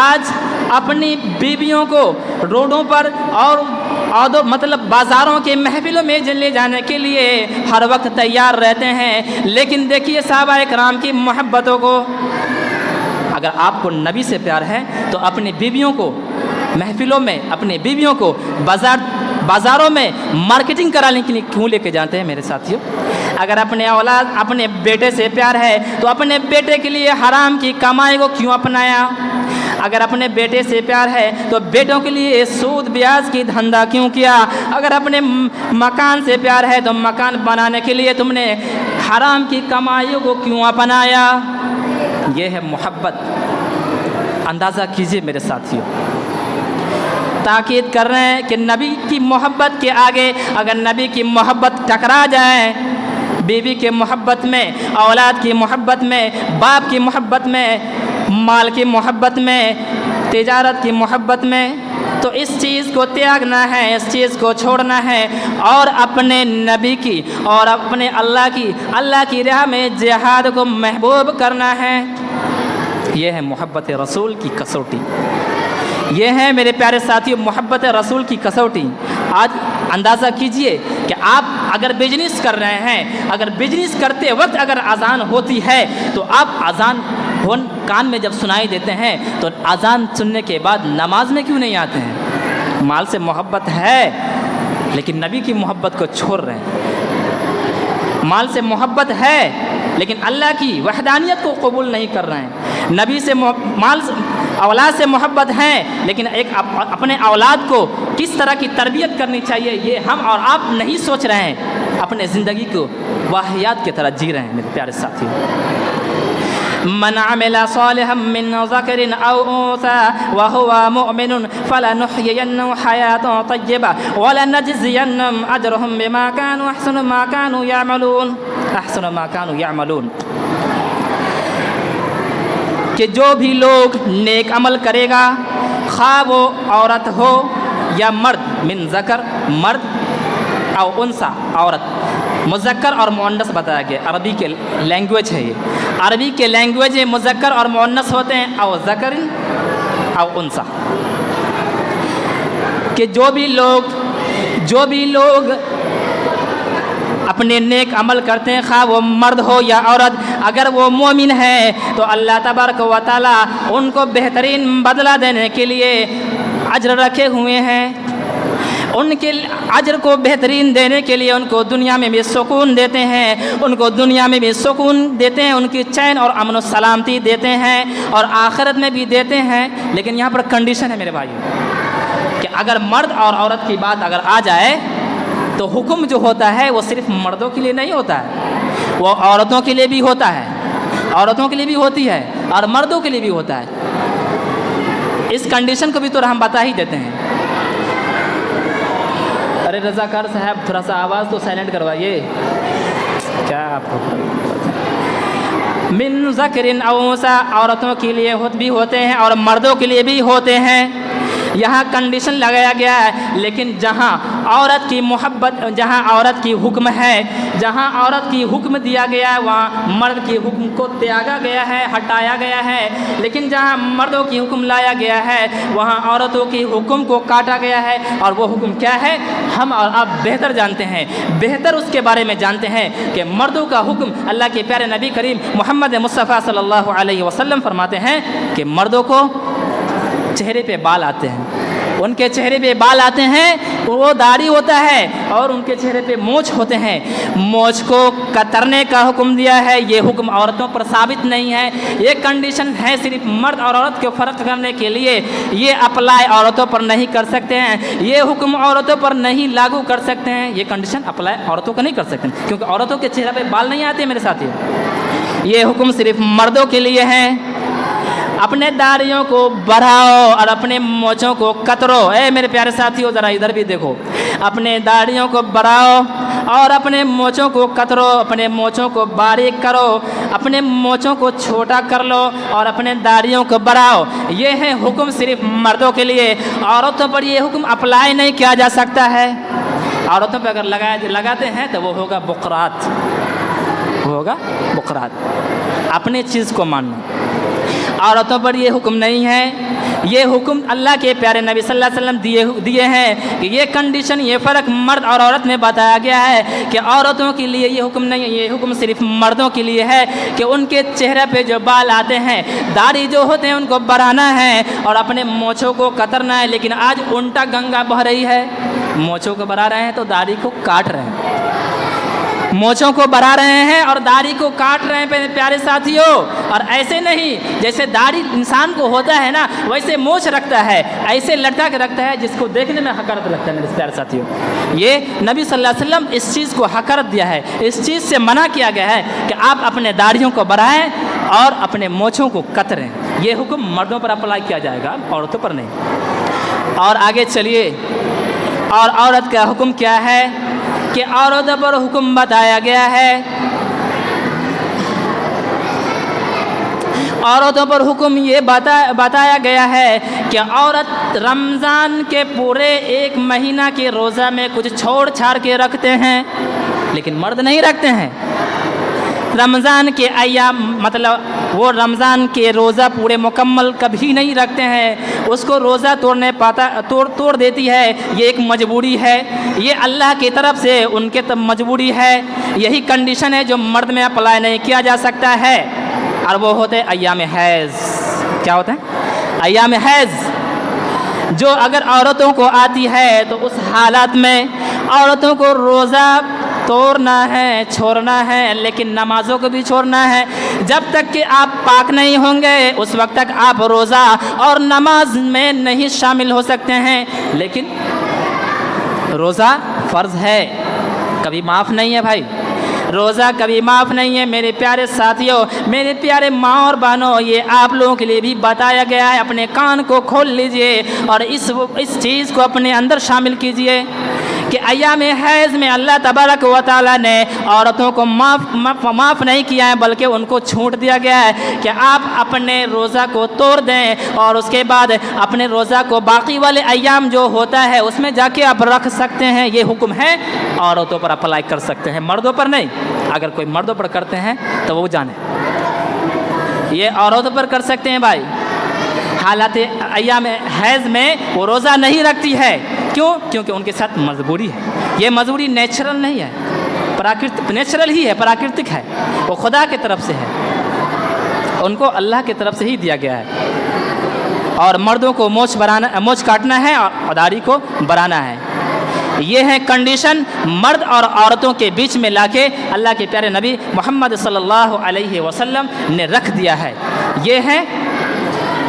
آج اپنی بیویوں کو روڈوں پر اور مطلب بازاروں کے محفلوں میں لے جانے کے لیے ہر وقت تیار رہتے ہیں. لیکن دیکھیے صحابہ اکرام کی محبتوں کو, اگر آپ کو نبی سے پیار ہے تو اپنی بیویوں کو محفلوں میں, اپنی بیویوں کو بازاروں میں مارکیٹنگ کرانے کے لیے کیوں لے کے جاتے ہیں میرے ساتھیوں. اگر اپنے بیٹے سے پیار ہے تو اپنے بیٹے کے لیے حرام کی کمائی کو کیوں اپنایا. اگر اپنے بیٹے سے پیار ہے تو بیٹوں کے لیے سود بیاج کی دھندا کیوں کیا. اگر اپنے مکان سے پیار ہے تو مکان بنانے کے لیے تم نے حرام کی کمائیوں کو کیوں اپنایا. یہ ہے محبت. اندازہ کیجئے میرے ساتھیوں, تاکید کر رہے ہیں کہ نبی کی محبت کے آگے اگر نبی کی محبت ٹکرا جائے, بیوی کے محبت میں, اولاد کی محبت میں, باپ کی محبت میں, مال کی محبت میں, تجارت کی محبت میں, تو اس چیز کو تیاگنا ہے, اس چیز کو چھوڑنا ہے اور اپنے نبی کی اور اپنے اللہ کی راہ میں جہاد کو محبوب کرنا ہے. یہ ہے محبت رسول کی کسوٹی. یہ ہے میرے پیارے ساتھیوں محبت رسول کی کسوٹی. آج اندازہ کیجئے کہ آپ اگر بزنس کر رہے ہیں, اگر بزنس کرتے وقت اگر اذان ہوتی ہے تو آپ اذان کان میں جب سنائی دیتے ہیں تو اذان سننے کے بعد نماز میں کیوں نہیں آتے ہیں. مال سے محبت ہے لیکن نبی کی محبت کو چھوڑ رہے ہیں. مال سے محبت ہے لیکن اللہ کی وحدانیت کو قبول نہیں کر رہے ہیں. نبی سے اولاد سے محبت ہے لیکن اپنے اولاد کو کس طرح کی تربیت کرنی چاہیے یہ ہم اور آپ نہیں سوچ رہے ہیں. اپنے زندگی کو واہیات کی طرح جی رہے ہیں میرے پیارے ساتھیوں. من عمل صالحا من ذکر او انثى وهو مؤمن فلنحيينه حياة طيبة ولنجزينهم اجرهم بما كانوا احسن ما كانوا يعملون. کہ جو بھی لوگ نیک عمل کرے گا, خواہ وہ عورت ہو یا مرد، من ذکر مرد او انسا عورت، مذکر اور مؤنث بتایا گیا، عربی کے لینگویج ہے، یہ عربی کے لینگویج میں مذکر اور مؤنث ہوتے ہیں، او ذکر او انسا، کہ جو بھی لوگ اپنے نیک عمل کرتے ہیں، خواہ وہ مرد ہو یا عورت، اگر وہ مومن ہے تو اللہ تبارک و تعالی ان کو بہترین بدلہ دینے کے لیے اجر رکھے ہوئے ہیں، ان کے اجر کو بہترین دینے کے لیے ان کو دنیا میں بھی سکون دیتے ہیں، ان کو دنیا میں بھی سکون دیتے ہیں، ان کی چین اور امن و سلامتی دیتے ہیں، اور آخرت میں بھی دیتے ہیں۔ لیکن یہاں پر کنڈیشن ہے میرے بھائیو، کہ اگر مرد اور عورت کی بات اگر آ جائے تو حکم جو ہوتا ہے وہ صرف مردوں کے لیے نہیں ہوتا ہے، وہ عورتوں کے لیے بھی ہوتا ہے، عورتوں کے لیے بھی ہوتی ہے اور مردوں کے لیے بھی ہوتا ہے۔ اس کنڈیشن کو بھی تو ہم بتا ہی دیتے ہیں۔ ارے رضاکار صاحب تھوڑا سا آواز تو سائلنٹ کروائیے، کیا آپ کو من ذکر او انثی، عورتوں کے لیے بھی ہوتے ہیں اور مردوں کے لیے بھی ہوتے ہیں۔ یہاں کنڈیشن لگایا گیا ہے، لیکن جہاں عورت کی محبت، جہاں عورت کی حکم ہے، جہاں عورت کی حکم دیا گیا ہے وہاں مرد کی حکم کو تیاگا گیا ہے، ہٹایا گیا ہے، لیکن جہاں مردوں کی حکم لایا گیا ہے وہاں عورتوں کی حکم کو کاٹا گیا ہے۔ اور وہ حکم کیا ہے ہم اور آپ بہتر جانتے ہیں، بہتر اس کے بارے میں جانتے ہیں کہ مردوں کا حکم اللہ کے پیارے نبی کریم محمد مصطفیٰ صلی اللہ علیہ وسلم فرماتے ہیں کہ مردوں کو چہرے پہ بال آتے ہیں، ان کے چہرے پہ بال آتے ہیں، وہ داڑھی ہوتا ہے، اور ان کے چہرے پہ مونچھ ہوتے ہیں، مونچھ کو کترنے کا حکم دیا ہے۔ یہ حکم عورتوں پر ثابت نہیں ہے، یہ کنڈیشن ہے صرف مرد اور عورت کو فرق کرنے کے لیے، یہ اپلائی عورتوں پر نہیں کر سکتے ہیں، یہ حکم عورتوں پر نہیں لاگو کر سکتے ہیں، یہ کنڈیشن اپلائی عورتوں کو نہیں کر سکتے ہیں، کیونکہ عورتوں کے چہرے پہ بال نہیں آتے میرے ساتھیوں۔ یہ حکم صرف مردوں کے لیے ہے۔ اپنے داڑھیوں کو بڑھاؤ اور اپنے مونچھوں کو کترو۔ اے میرے پیارے ساتھیوں ذرا ادھر بھی دیکھو، اپنے داڑھیوں کو بڑھاؤ اور اپنے مونچھوں کو کترو، اپنے مونچھوں کو باریک کرو، اپنے مونچھوں کو چھوٹا کر لو اور اپنے داڑھیوں کو بڑھاؤ۔ یہ ہے حکم صرف مردوں کے لیے، عورتوں پر یہ حکم اپلائی نہیں کیا جا سکتا ہے۔ عورتوں پہ اگر لگاتے ہیں تو وہ ہوگا بقرات، وہ ہوگا بقرات، اپنی چیز کو ماننا۔ عورتوں پر یہ حکم نہیں ہے، یہ حکم اللہ کے پیارے نبی صلی اللہ علیہ وسلم دیے ہیں کہ یہ کنڈیشن، یہ فرق مرد اور عورت میں بتایا گیا ہے کہ عورتوں کے لیے یہ حکم نہیں ہے، یہ حکم صرف مردوں کے لیے ہے کہ ان کے چہرے پہ جو بال آتے ہیں، داڑھی جو ہوتے ہیں ان کو بڑھانا ہے اور اپنے مونچھوں کو کترنا ہے۔ لیکن آج الٹا گنگا بہہ رہی ہے، مونچھوں کو بڑھا رہے ہیں تو داڑھی کو کاٹ رہے ہیں، مونچھوں کو بڑھا رہے ہیں اور داڑھی کو کاٹ رہے ہیں پیارے ساتھیوں۔ اور ایسے نہیں، جیسے داڑھی انسان کو ہوتا ہے نا ویسے مونچھ رکھتا ہے، ایسے لٹکا کے رکھتا ہے جس کو دیکھنے میں حقارت لگتا ہے میرے پیارے ساتھیوں۔ یہ نبی صلی اللہ علیہ وسلم اس چیز کو حقارت دیا ہے، اس چیز سے منع کیا گیا ہے کہ آپ اپنے داڑھیوں کو بڑھائیں اور اپنے مونچھوں کو کتریں۔ یہ حکم مردوں پر اپلائی کیا جائے گا، عورتوں پر نہیں۔ اور آگے چلیے، اور عورت کا حکم کیا ہے کہ عورتوں پر حکم بتایا گیا ہے، عورتوں پر حکم یہ بتایا گیا ہے کہ عورت رمضان کے پورے 1 مہینہ کے روزہ میں کچھ چھوڑ چھاڑ کے رکھتے ہیں، لیکن مرد نہیں رکھتے ہیں۔ رمضان کے ایام مطلب وہ رمضان کے روزہ پورے مکمل کبھی نہیں رکھتے ہیں، اس کو روزہ توڑ دیتی ہے، یہ ایک مجبوری ہے، یہ اللہ کی طرف سے ان کے مجبوری ہے۔ یہی کنڈیشن ہے جو مرد میں اپلائی نہیں کیا جا سکتا ہے، اور وہ ہوتے ایام حیض۔ کیا ہوتے ہیں؟ ایام حیض، جو اگر عورتوں کو آتی ہے تو اس حالات میں عورتوں کو روزہ توڑنا ہے، چھوڑنا ہے، لیکن نمازوں کو بھی چھوڑنا ہے۔ جب تک کہ آپ پاک نہیں ہوں گے اس وقت تک آپ روزہ اور نماز میں نہیں شامل ہو سکتے ہیں، لیکن روزہ فرض ہے، کبھی معاف نہیں ہے بھائی، روزہ کبھی معاف نہیں ہے میرے پیارے ساتھیوں، میرے پیارے ماں اور بہنوں، یہ آپ لوگوں کے لیے بھی بتایا گیا ہے۔ اپنے کان کو کھول لیجئے اور اس چیز کو اپنے اندر شامل کیجئے کہ ایام حیض میں اللہ تبارک و تعالیٰ نے عورتوں کو معاف نہیں کیا ہے بلکہ ان کو چھوٹ دیا گیا ہے کہ آپ اپنے روزہ کو توڑ دیں اور اس کے بعد اپنے روزہ کو باقی والے ایام جو ہوتا ہے اس میں جا کے آپ رکھ سکتے ہیں. یہ حکم ہے عورتوں پر اپلائی کر سکتے ہیں, مردوں پر نہیں. اگر کوئی مردوں پر کرتے ہیں تو وہ جانیں, یہ عورتوں پر کر سکتے ہیں بھائی. حالات ایام حیض میں وہ روزہ نہیں رکھتی ہے. کیوں؟ کیونکہ ان کے ساتھ مجبوری ہے. یہ مجبوری نیچرل نہیں ہے, نیچرل ہی ہے, پراکرتک ہے, وہ خدا کی طرف سے ہے, ان کو اللہ کی طرف سے ہی دیا گیا ہے. اور مردوں کو مونچھ کاٹنا ہے اور داڑھی کو بڑھانا ہے. یہ ہے کنڈیشن مرد اور عورتوں کے بیچ میں لا کے اللہ کے پیارے نبی محمد صلی اللہ علیہ وسلم نے رکھ دیا ہے.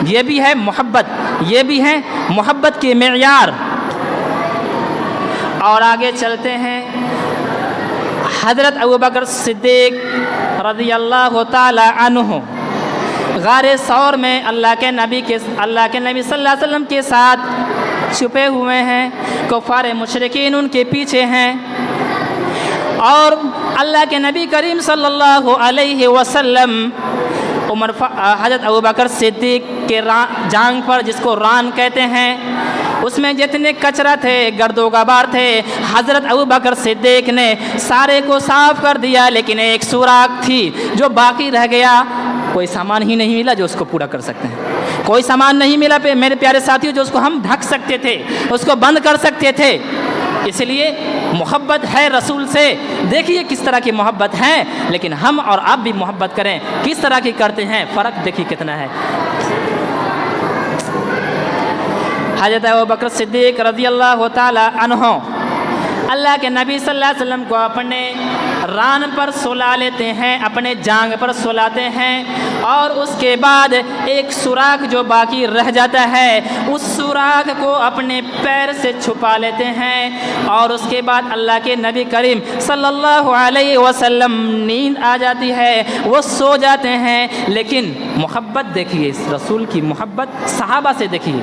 یہ بھی ہے محبت, یہ بھی ہے محبت کے معیار. اور آگے چلتے ہیں. حضرت ابوبکر صدیق رضی اللہ تعالی عنہ غار ثور میں اللہ کے نبی صلی اللہ علیہ وسلم کے ساتھ چھپے ہوئے ہیں. کفار مشرکین ان کے پیچھے ہیں اور اللہ کے نبی کریم صلی اللہ علیہ وسلم حضرت ابوبکر صدیق کے جانگ پر, جس کو ران کہتے ہیں, اس میں جتنے کچرا تھے, گرد و غبار تھے, حضرت ابوبکر صدیق نے سارے کو صاف کر دیا. لیکن ایک سوراخ تھی جو باقی رہ گیا. کوئی سامان ہی نہیں ملا جو اس کو پورا کر سکتے ہیں. کوئی سامان نہیں ملا میرے پیارے ساتھیوں جو اس کو ہم ڈھک سکتے تھے, اس کو بند کر سکتے تھے. اس لیے محبت ہے رسول سے. دیکھیے کس طرح کی محبت ہے, لیکن ہم اور آپ بھی محبت کریں. کس طرح کی کرتے ہیں, فرق دیکھیے کتنا ہے. حضرت ابوبکر صدیق رضی اللہ تعالی عنہ اللہ کے نبی صلی اللہ علیہ وسلم کو اپنے ران پر سلا لیتے ہیں, اپنے جانگ پر سلاتے ہیں. اور اس کے بعد ایک سوراخ جو باقی رہ جاتا ہے, اس سوراخ کو اپنے پیر سے چھپا لیتے ہیں. اور اس کے بعد اللہ کے نبی کریم صلی اللہ علیہ وسلم نیند آ جاتی ہے, وہ سو جاتے ہیں. لیکن محبت دیکھیے, اس رسول کی محبت صحابہ سے دیکھیے.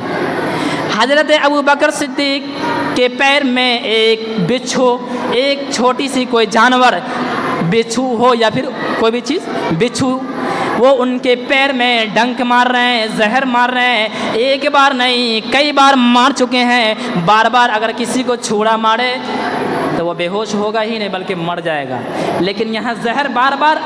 حضرت ابوبکر صدیق کے پیر میں ایک بچھو, ایک چھوٹی سی کوئی جانور, بچھو ہو یا پھر کوئی بھی چیز, بچھو, وہ ان کے پیر میں ڈنک مار رہے ہیں, زہر مار رہے ہیں. ایک بار نہیں کئی بار مار چکے ہیں. بار بار اگر کسی کو چھوڑا مارے تو وہ بے ہوش ہوگا ہی نہیں بلکہ مر جائے گا. لیکن یہاں زہر بار بار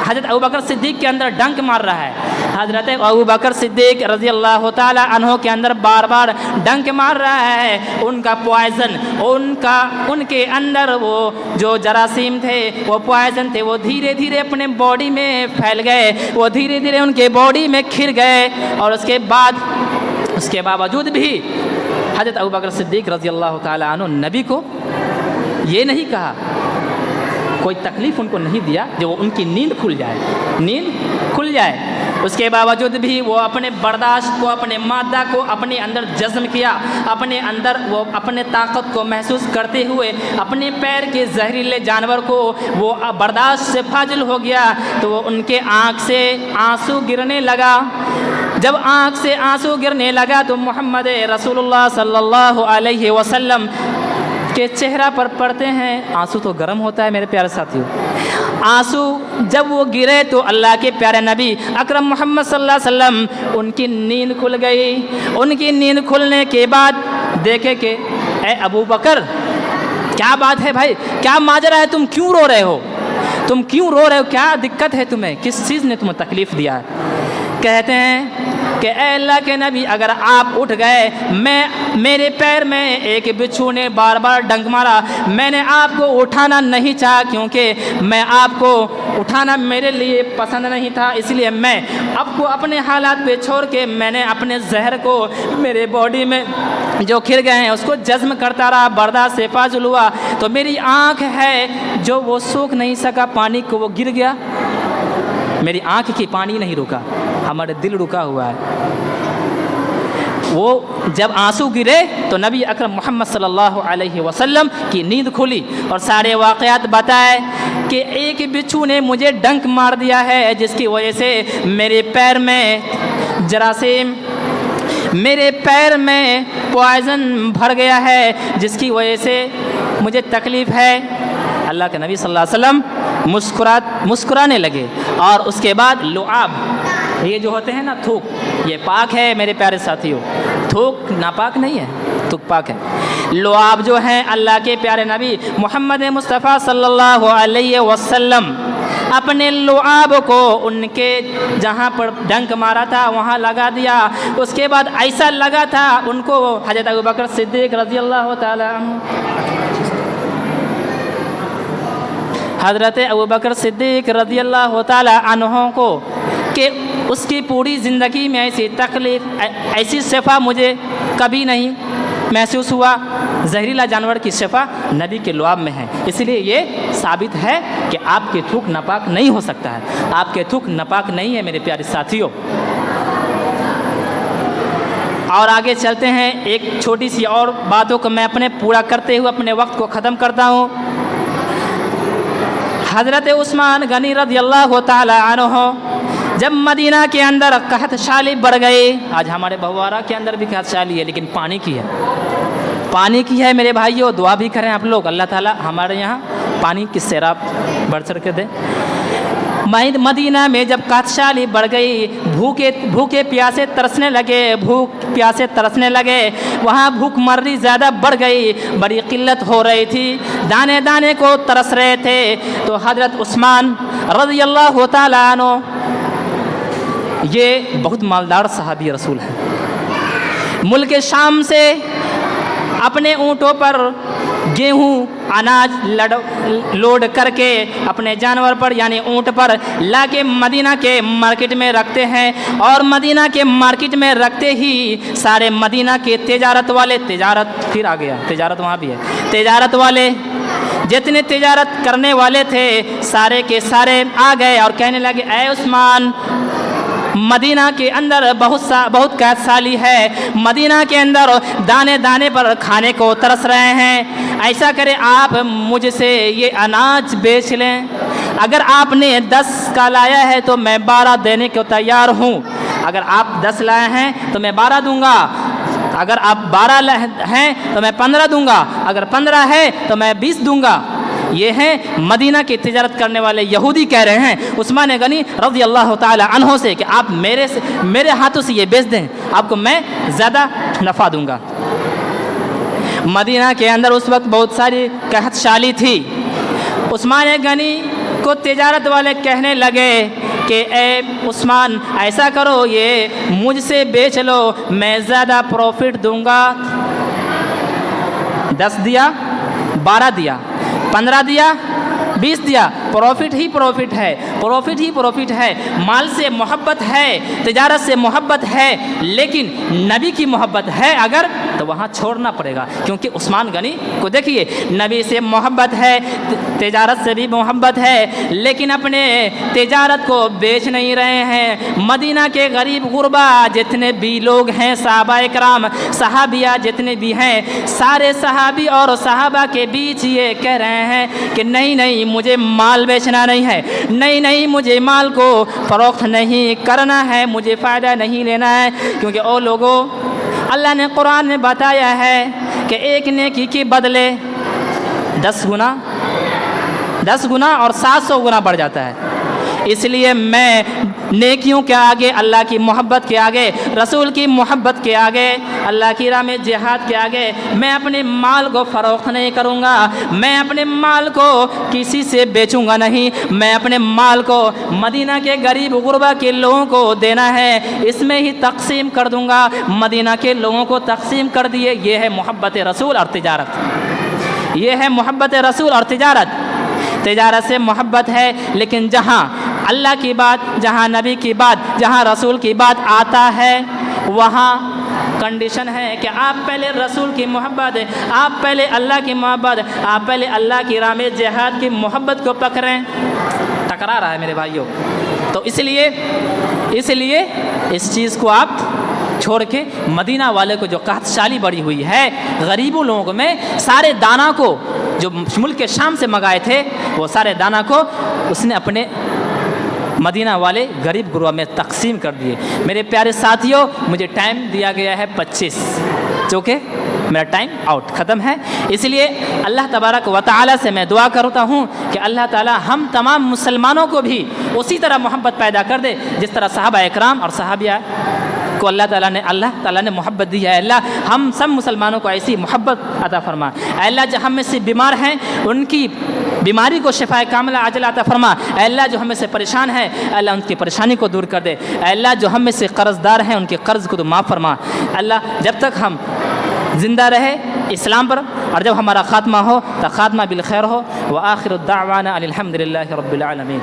حضرت ابوبکر صدیق کے اندر ڈنک مار رہا ہے. حضرت ابوبکر صدیق رضی اللہ تعالی عنہ کے اندر بار بار ڈنک مار رہا ہے. ان کا پوائزن, ان کے اندر وہ جو جراثیم تھے, وہ پوائزن تھے, وہ دھیرے دھیرے اپنے باڈی میں پھیل گئے, وہ دھیرے دھیرے ان کے باڈی میں کھر گئے. اور اس کے باوجود بھی حضرت ابوبکر صدیق رضی اللہ تعالی عنہ نبی کو یہ نہیں کہا, کوئی تکلیف ان کو نہیں دیا جو ان کی نیند کھل جائے. اس کے باوجود بھی وہ اپنے برداشت کو, اپنے مادہ کو اپنے اندر جزم کیا, اپنے اندر وہ اپنے طاقت کو محسوس کرتے ہوئے اپنے پیر کے زہریلے جانور کو وہ برداشت سے فاضل ہو گیا. تو وہ ان کے آنکھ سے آنسو گرنے لگا. جب آنکھ سے آنسو گرنے لگا تو محمد رسول اللہ صلی اللہ علیہ وسلم کے چہرہ پر پڑتے ہیں. آنسو تو گرم ہوتا ہے میرے پیارے ساتھیوں. آنسو جب وہ گرے تو اللہ کے پیارے نبی اکرم محمد صلی اللہ علیہ وسلم ان کی نیند کھل گئی. ان کی نیند کھلنے کے بعد دیکھے کہ اے ابو بکر, کیا بات ہے بھائی, کیا ماجرا ہے, تم کیوں رو رہے ہو, کیا دقت ہے تمہیں, کس چیز نے تمہیں تکلیف دیا ہے. کہتے ہیں کہ اے اللہ کے نبی, اگر آپ اٹھ گئے, میرے پیر میں ایک بچھو نے بار بار ڈنک مارا, میں نے آپ کو اٹھانا نہیں چاہا کیونکہ میں آپ کو اٹھانا میرے لیے پسند نہیں تھا. اس لیے میں آپ کو اپنے حالات پہ چھوڑ کے میں نے اپنے زہر کو میرے باڈی میں جو کھر گئے ہیں اس کو جزم کرتا رہا, برداشت سے فاضل ہوا. تو میری آنکھ ہے جو وہ سوکھ نہیں سکا, پانی کو وہ گر گیا. میری آنکھ کی پانی نہیں رکا, ہمارا دل رکا ہوا ہے. وہ جب آنسو گرے تو نبی اکرم محمد صلی اللہ علیہ وسلم کی نیند کھلی اور سارے واقعات بتائے کہ ایک بچھو نے مجھے ڈنک مار دیا ہے جس کی وجہ سے میرے پیر میں جراثیم, میرے پیر میں پوائزن بھر گیا ہے جس کی وجہ سے مجھے تکلیف ہے۔ اللہ کے نبی صلی اللہ علیہ وسلم مسکرانے لگے، اور اس کے بعد لعاب، یہ جو ہوتے ہیں نا تھوک، یہ پاک ہے میرے پیارے ساتھیوں، تھوک ناپاک نہیں ہے، تھوک پاک ہے۔ لعاب جو ہیں اللہ کے پیارے نبی محمد مصطفیٰ صلی اللہ علیہ وسلم اپنے لعاب کو ان کے جہاں پر ڈنک مارا تھا وہاں لگا دیا، اس کے بعد ایسا لگا تھا ان کو حضرت ابوبکر صدیق رضی اللہ تعالی عنہ، حضرت ابوبکر صدیق رضی اللہ تعالی عنہ کو کہ اس کی پوری زندگی میں ایسی تکلیف، ایسی شفا مجھے کبھی نہیں محسوس ہوا۔ زہریلا جانور کی شفا نبی کے لعاب میں ہے، اس لیے یہ ثابت ہے کہ آپ کے تھوک ناپاک نہیں ہو سکتا ہے، آپ کے تھوک ناپاک نہیں ہے میرے پیارے ساتھیوں۔ اور آگے چلتے ہیں، ایک چھوٹی سی اور باتوں کو میں اپنے پورا کرتے ہوئے اپنے وقت کو ختم کرتا ہوں۔ حضرت عثمان غنی رضی اللہ تعالی عنہ جب مدینہ کے اندر قحط شالی بڑھ گئی، آج ہمارے بہوارہ کے اندر بھی قحط شالی ہے لیکن پانی کی ہے، پانی کی ہے میرے بھائیوں، دعا بھی کریں آپ لوگ، اللہ تعالیٰ ہمارے یہاں پانی کی سیراب بڑھ چڑھ کے دے۔ مدینہ میں جب قحط شالی بڑھ گئی، بھوکے پیاسے ترسنے لگے، وہاں بھوک مری زیادہ بڑھ گئی، بڑی قلت ہو رہی تھی، دانے دانے کو ترس رہے تھے، تو حضرت عثمان رضی اللہ تعالیٰ عنہ، یہ بہت مالدار صحابی رسول ہیں، ملک شام سے اپنے اونٹوں پر گیہوں اناج لوڈ کر کے اپنے جانور پر یعنی اونٹ پر لا کے مدینہ کے مارکیٹ میں رکھتے ہیں، اور مدینہ کے مارکیٹ میں رکھتے ہی سارے مدینہ کے تجارت والے، تجارت پھر آ گیا، تجارت وہاں بھی ہے، تجارت والے جتنے تجارت کرنے والے تھے سارے کے سارے آ گئے اور کہنے لگے اے عثمان، مدینہ کے اندر بہت قحط سالی ہے، مدینہ کے اندر دانے دانے پر کھانے کو ترس رہے ہیں، ایسا کرے آپ مجھ سے یہ اناج بیچ لیں، اگر آپ نے 10 کا لایا ہے تو میں 12 دینے کو تیار ہوں، اگر آپ 10 لائے ہیں تو میں 12 دوں گا، اگر آپ 12 ہیں تو میں 15 دوں گا، اگر 15 ہے تو میں 20 دوں گا۔ یہ ہیں مدینہ کی تجارت کرنے والے یہودی کہہ رہے ہیں عثمان غنی رضی اللہ تعالی عنہ سے کہ آپ میرے ہاتھوں سے یہ بیچ دیں، آپ کو میں زیادہ نفع دوں گا۔ مدینہ کے اندر اس وقت بہت ساری قحط شالی تھی، عثمان غنی کو تجارت والے کہنے لگے کہ اے عثمان ایسا کرو، یہ مجھ سے بیچ لو، میں زیادہ پروفٹ دوں گا۔ 10 دیا، 12 دیا، 15 دیا، 20 دیا، پروفٹ ہی پروفٹ ہے، پروفٹ ہی پروفٹ ہے، مال سے محبت ہے، تجارت سے محبت ہے، لیکن نبی کی محبت ہے اگر تو وہاں چھوڑنا پڑے گا، کیونکہ عثمان غنی کو دیکھیے نبی سے محبت ہے، تجارت سے بھی محبت ہے، لیکن اپنے تجارت کو بیچ نہیں رہے ہیں۔ مدینہ کے غریب غربا جتنے بھی لوگ ہیں، صحابہ کرام، صحابیہ جتنے بھی ہیں، سارے صحابی اور صحابہ کے بیچ یہ کہہ رہے ہیں کہ نہیں مجھے مال بیچنا نہیں ہے، نہیں مجھے مال کو فروخت نہیں کرنا ہے، مجھے فائدہ نہیں لینا ہے، کیونکہ او لوگوں اللہ نے قرآن میں بتایا ہے کہ ایک نیکی کے بدلے 10 گنا اور 700 گنا بڑھ جاتا ہے۔ اس لیے میں نیکیوں کے آگے، اللہ کی محبت کے آگے، رسول کی محبت کے آگے، اللہ کی راہ میں جہاد کے آگے میں اپنے مال کو فروخت نہیں کروں گا، میں اپنے مال کو کسی سے بیچوں گا نہیں، میں اپنے مال کو مدینہ کے غریب غربا کے لوگوں کو دینا ہے، اس میں ہی تقسیم کر دوں گا۔ مدینہ کے لوگوں کو تقسیم کر دیے، یہ ہے محبت رسول اور تجارت، یہ ہے محبت رسول اور تجارت۔ تجارت سے محبت ہے، لیکن جہاں اللہ کی بات، جہاں نبی کی بات، جہاں رسول کی بات آتا ہے وہاں کنڈیشن ہے کہ آپ پہلے رسول کی محبت، آپ پہلے اللہ کی محبت، آپ پہلے اللہ کی راہ میں جہاد کی محبت کو پکڑیں۔ ٹکرا رہا ہے میرے بھائیوں، تو اس لیے اس چیز کو آپ چھوڑ کے مدینہ والے کو جو قحط شالی بڑی ہوئی ہے، غریبوں لوگوں میں سارے دانہ کو جو ملک کے شام سے منگائے تھے وہ سارے دانہ کو اس نے اپنے مدینہ والے غریب گروہ میں تقسیم کر دیے۔ میرے پیارے ساتھیوں، مجھے ٹائم دیا گیا ہے 25، جو کہ میرا ٹائم آؤٹ ختم ہے، اس لیے اللہ تبارک و تعالیٰ سے میں دعا کرتا ہوں کہ اللہ تعالیٰ ہم تمام مسلمانوں کو بھی اسی طرح محبت پیدا کر دے جس طرح صحابہ اکرام اور صحابیہ کو اللہ تعالیٰ نے محبت دی ہے۔ اللہ ہم سب مسلمانوں کو ایسی محبت عطا فرما۔ اے اللہ جو ہم میں سے بیمار ہیں ان کی بیماری کو شفاء کاملہ عاجلہ عطا فرما۔ اے اللہ جو ہم میں سے پریشان ہے، اے اللہ ان کی پریشانی کو دور کر دے۔ اے اللہ جو ہم میں سے قرض دار ہیں ان کے قرض کو تو معاف فرما۔ اللہ جب تک ہم زندہ رہے اسلام پر اور جب ہمارا خاتمہ ہو تو خاتمہ بالخیر ہو۔ وآخر الدعوانا الحمد للہ رب العالمین۔